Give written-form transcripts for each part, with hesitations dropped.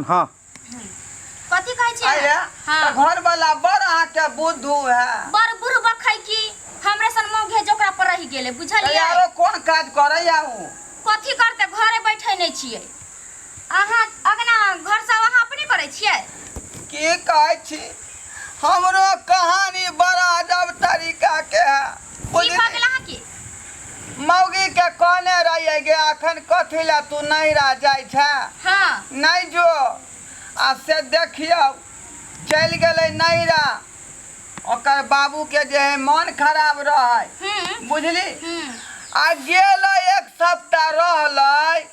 हाँ कथी कहै छी हां घर वाला बड़ आके बुद्धू है बड़ बुढ़ बखै की हमरे सन मौगे जोकरा पर रहि गेले बुझलिए यारो कोन काज करे याऊ कथी करते घरे बैठे नै छियै अहाँ अगना घर सब अहाँ अपने करे छियै की कहै छी हमरो कहानी बड़ा अजब तरीका के है की भगला की मौगी के कहने रहिए गे अखन कथी ला तू नहीं रह जाय छ हां नहीं जो आ से देखियो चल गेले नैरा ओकर बाबू के जे है मन खराब रहे बुझली आ गेल एक सप्ताह रहलै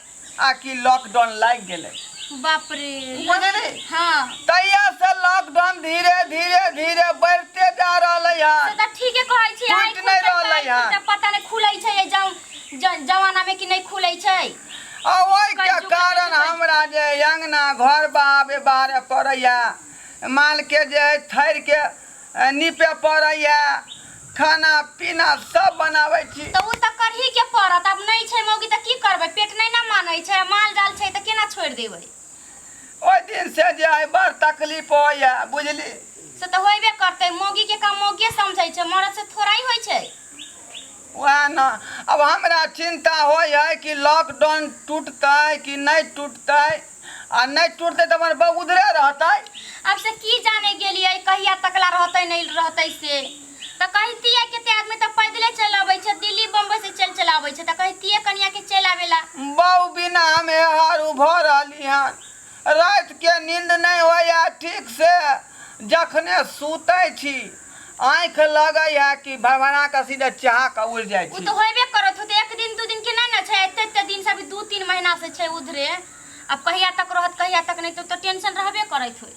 आ कि लॉकडाउन लग गेले बाप रे बुझली हां तैया से लॉकडाउन धीरे धीरे धीरे बढ़ते जा रहलै है से त ठीके कहै छी छूट नहीं रहलै है त पता नहीं खुलै छै जवाना में कि नहीं खुलै छै ओई के कारण हमरा जे अंगना घर बाबे बारे पड़ैया माल के जे थैर के नीपे पड़ैया खाना पीना सब बनाबै छी त उ त करही के पड़त अब नहीं छै मौगी त की करबै पेट नहीं ना मानै छै माल जाल छै त केना छोड़ देबै ओइ दिन से जे है बड़ तकलीफ होया बुझली से त होइबे करतै मौगी के काम मौगी समझै छै मर्द से थोड़ा ही होय छै वह ना अब हमरा चिंता होय है कि लॉकडाउन टूटतै कि नहीं टूटतै आ नहीं टूटतै त हमर बहु उधरे रहतै अब से की जाने गेलियै कहिया तकला रहतै नहीं रहतै से त कहतिए केते आदमी त पैदले चल आबै छै दिल्ली बम्बई से चल आबै छै त कहतिए कनिया के चल आवेला बहु बिना हमें हार उभर रहली हन रात के नींद नहीं होया ठीक से जखने सूतै छी आँख लगे है कि भवरा का सीधे चाह का उड़ जाय छी उ त होइबे करत होते एक दिन दू दिन के नहीं न छै एते दिन से भी 2-3 महीना से छै उधरे अब कहिया तक रहत कहिया तक नहीं तो टेंशन रहबे करत होय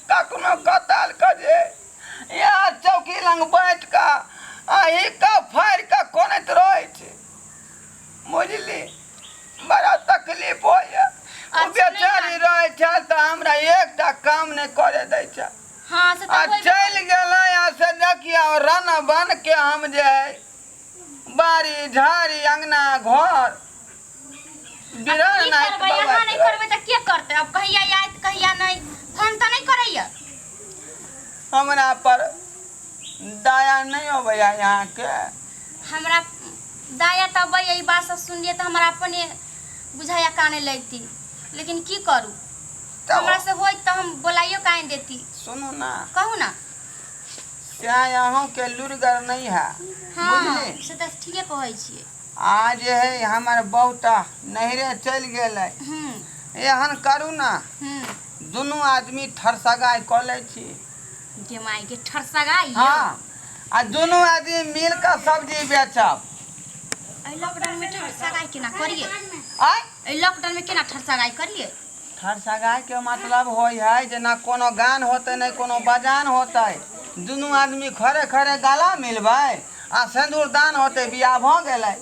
कखनो कताल क जे यार चौकी लंग बैठ का आही का फाड़ का कोनत रहे छै बुझली बड़ा तकलीफ होया ओ बेचारी रहे छै त हमरा एकटा काम नहीं करे दै छै हां से त चल गेलै यहाँ से देखिया रन बन के हम जे है बाड़ी झाड़ी अंगना घर बिरन नहीं करबै यहाँ नहीं करबै त के करतै अब कहिया आइत कहिया नहीं फोन त नहीं करैया हमरा पर दया नहीं होबैया यहाँ के हमरा दाया तब यही बात सब सुनिए त हमरा अपने बुझाया काने लगती लेकिन की करू हमरा से होय त हम बोलाइयो काहे देती सुनो ना कहू ना क्या यहाँ के लुरगर नहीं है हां से त ठीके कहै छियै आज है हमर बहुता नहरे चल गेलै एहन करू ना दोनों आदमी ठरसगाई क लै छी जे माई के ठरसगाई हां आ दोनों आदमी मिल के सब्जी बेचब ए लॉकडाउन में ठरसगाई केना करिए आय ए लॉकडाउन में केना ठरसगाई करिए ठरसगाई के मतलब होय है जे ना कोनो गान होते नहीं कोनो बजान होते दोनों आदमी खड़े खड़े गला मिलबै आ सिंदूर दान होते बियाह भ गेलै